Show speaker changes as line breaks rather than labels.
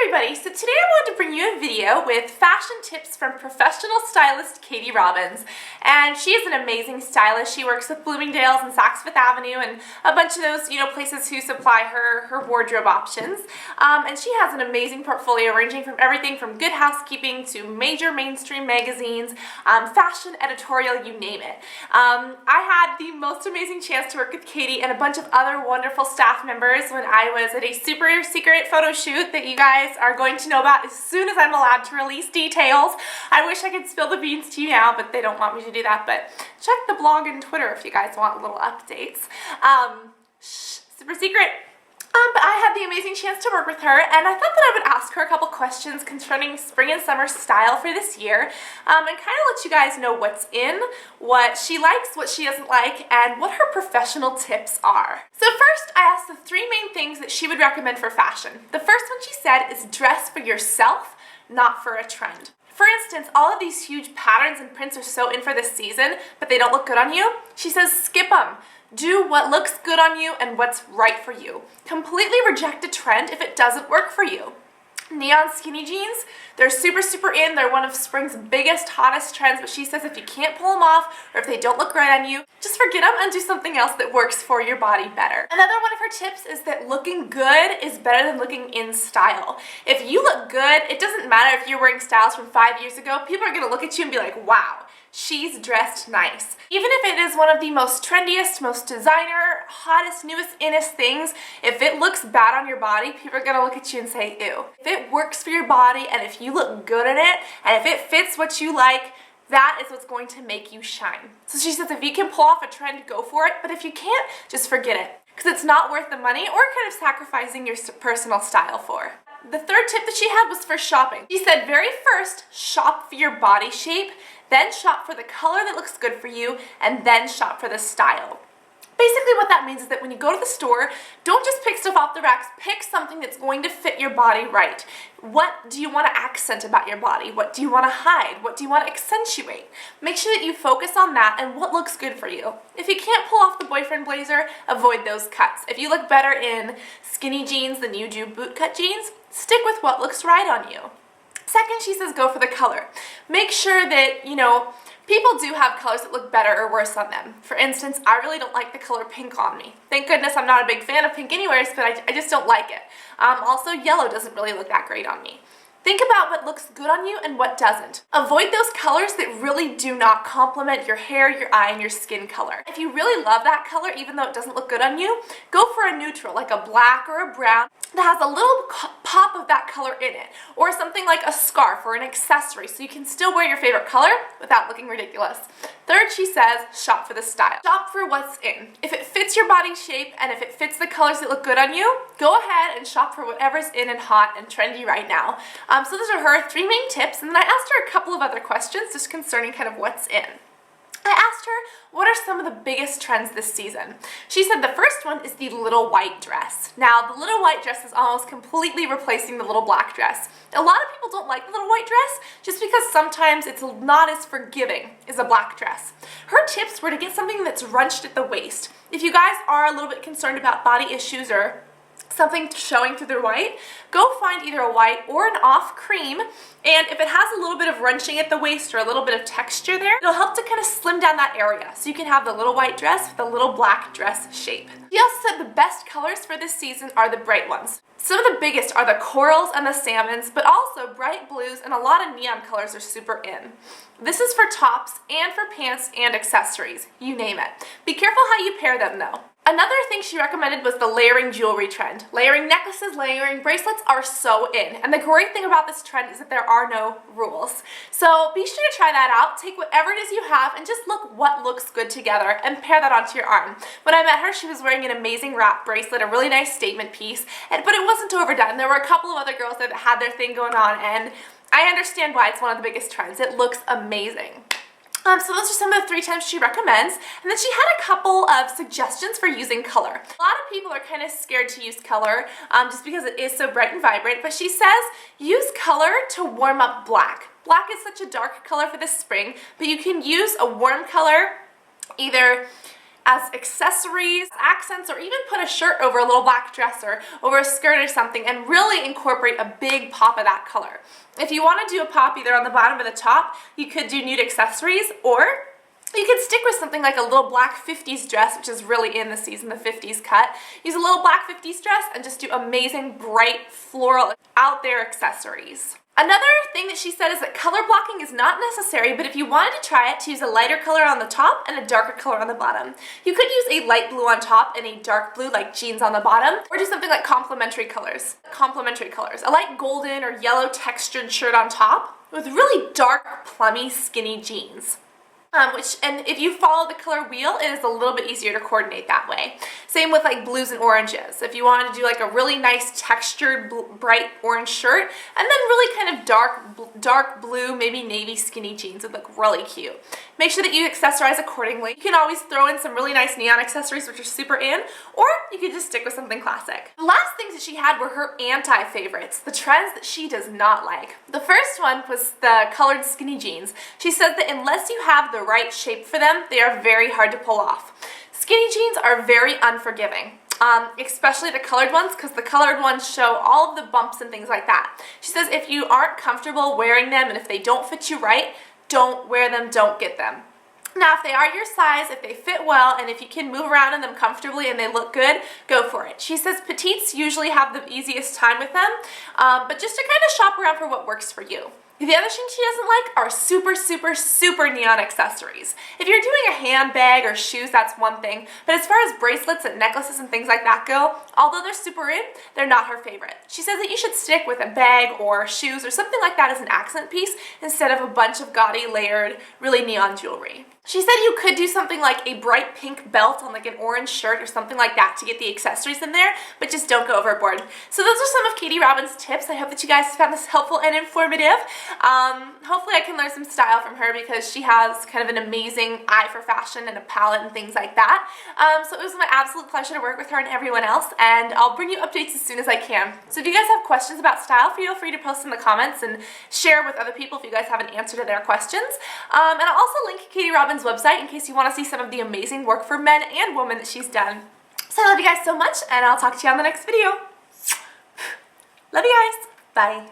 everybody, so today I wanted to bring you a video with fashion tips from professional stylist Katy Robbins. And she is an amazing stylist. She works with Bloomingdale's and Saks Fifth Avenue and a bunch of those, places who supply her wardrobe options. And she has an amazing portfolio ranging from everything from Good Housekeeping to major mainstream magazines, fashion, editorial, you name it. I had the most amazing chance to work with Katy and a bunch of other wonderful staff members when I was at a super secret photo shoot that you guys are going to know about as soon as I'm allowed to release details. I wish I could spill the beans to you now, but they don't want me to do that. But check the blog and Twitter if you guys want little updates. Super secret. But I had the amazing chance to work with her, and I thought that I would ask her a couple questions concerning spring and summer style for this year, and kind of let you guys know what's in, what she likes, what she doesn't like, and what her professional tips are. So first, I asked the three main things that she would recommend for fashion. The first one she said is dress for yourself, not for a trend. For instance, all of these huge patterns and prints are so in for this season, but they don't look good on you. She says skip them. Do what looks good on you and what's right for you. Completely reject a trend if it doesn't work for you. Neon skinny jeans, they're super in. They're one of spring's biggest, hottest trends, but she says if you can't pull them off or if they don't look right on you, just forget them and do something else that works for your body better. Another one of her tips is that looking good is better than looking in style. If you look good, it doesn't matter if you're wearing styles from 5 years ago, people are gonna look at you and be like, wow, she's dressed nice. Even if it is one of the most trendiest, most designer, hottest, newest, innest things, if it looks bad on your body, people are gonna look at you and say, ew. If it works for your body and if you look good in it and if it fits what you like, that is what's going to make you shine. So she says if you can pull off a trend, go for it, but if you can't, just forget it, because it's not worth the money or kind of sacrificing your personal style for. The third tip that she had was for shopping. She said very first, shop for your body shape, then shop for the color that looks good for you, and then shop for the style. Basically what that means is that when you go to the store, don't just pick stuff off the racks, pick something that's going to fit your body right. What do you want to accent about your body? What do you want to hide? What do you want to accentuate? Make sure that you focus on that and what looks good for you. If you can't pull off the boyfriend blazer, avoid those cuts. If you look better in skinny jeans than you do bootcut jeans, stick with what looks right on you. Second, she says go for the color. Make sure that, people do have colors that look better or worse on them. For instance, I really don't like the color pink on me. Thank goodness I'm not a big fan of pink anyways, but I just don't like it. Also, yellow doesn't really look that great on me. Think about what looks good on you and what doesn't. Avoid those colors that really do not complement your hair, your eye, and your skin color. If you really love that color, even though it doesn't look good on you, go for a neutral, like a black or a brown that has a little pop of that color in it, or something like a scarf or an accessory so you can still wear your favorite color without looking ridiculous. Third, she says, shop for the style. Shop for what's in. If it fits your body shape and if it fits the colors that look good on you, go ahead and shop for whatever's in and hot and trendy right now. So those are her three main tips, and then I asked her a couple of other questions just concerning kind of what's in. I asked her, what are some of the biggest trends this season? She said the first one is the little white dress. Now, the little white dress is almost completely replacing the little black dress. A lot of people don't like the little white dress just because sometimes it's not as forgiving as a black dress. Her tips were to get something that's runched at the waist. If you guys are a little bit concerned about body issues or something showing through the white, go find either a white or an off cream, and if it has a little bit of runching at the waist or a little bit of texture there, it'll help to kind of slim down that area so you can have the little white dress with the little black dress shape. She also said the best colors for this season are the bright ones. Some of the biggest are the corals and the salmons, but also bright blues and a lot of neon colors are super in. This is for tops and for pants and accessories, you name it. Be careful how you pair them though. Another thing she recommended was the layering jewelry trend. Layering necklaces, layering bracelets are so in. And the great thing about this trend is that there are no rules. So be sure to try that out. Take whatever it is you have and just look what looks good together and pair that onto your arm. When I met her, she was wearing an amazing wrap bracelet, a really nice statement piece, but it wasn't overdone. There were a couple of other girls that had their thing going on, and I understand why it's one of the biggest trends. It looks amazing. So those are some of the three tips she recommends, and then she had a couple of suggestions for using color. A lot of people are kind of scared to use color just because it is so bright and vibrant, but she says use color to warm up black. Black is such a dark color for this spring, but you can use a warm color either as accessories, accents, or even put a shirt over a little black dress or over a skirt or something and really incorporate a big pop of that color. If you want to do a pop either on the bottom or the top, you could do nude accessories, or you could stick with something like a little black 50s dress, which is really in the season, the 50s cut. Use a little black 50s dress and just do amazing, bright, floral, out there accessories. Another thing that she said is that color blocking is not necessary, but if you wanted to try it, to use a lighter color on the top and a darker color on the bottom. You could use a light blue on top and a dark blue like jeans on the bottom, or do something like complementary colors. A light golden or yellow textured shirt on top with really dark, plummy, skinny jeans. And if you follow the color wheel, it is a little bit easier to coordinate that way. Same with like blues and oranges. If you wanted to do like a really nice textured bright orange shirt, and then really kind of dark blue, maybe navy skinny jeans would look really cute. Make sure that you accessorize accordingly. You can always throw in some really nice neon accessories, which are super in, or you could just stick with something classic. The last things that she had were her anti-favorites, the trends that she does not like. The first one was the colored skinny jeans. She says that unless you have the right shape for them, they are very hard to pull off. Skinny jeans are very unforgiving. Especially the colored ones, because the colored ones show all of the bumps and things like that. She says if you aren't comfortable wearing them and if they don't fit you right, don't wear them, don't get them. Now, if they are your size, if they fit well, and if you can move around in them comfortably and they look good, go for it. She says petites usually have the easiest time with them, but just to kind of shop around for what works for you. The other thing she doesn't like are super neon accessories. If you're doing a handbag or shoes, that's one thing, but as far as bracelets and necklaces and things like that go, although they're super in, they're not her favorite. She says that you should stick with a bag or shoes or something like that as an accent piece instead of a bunch of gaudy, layered, really neon jewelry. She said you could do something like a bright pink belt on like an orange shirt or something like that to get the accessories in there, but just don't go overboard. So those are some of Katy Robbins' tips. I hope that you guys found this helpful and informative. Hopefully I can learn some style from her because she has kind of an amazing eye for fashion and a palette and things like that. So it was my absolute pleasure to work with her and everyone else, and I'll bring you updates as soon as I can. So if you guys have questions about style, feel free to post in the comments and share with other people if you guys have an answer to their questions. And I'll also link Katy Robbins' website in case you want to see some of the amazing work for men and women that she's done. So I love you guys so much, and I'll talk to you on the next video. Love you guys. Bye.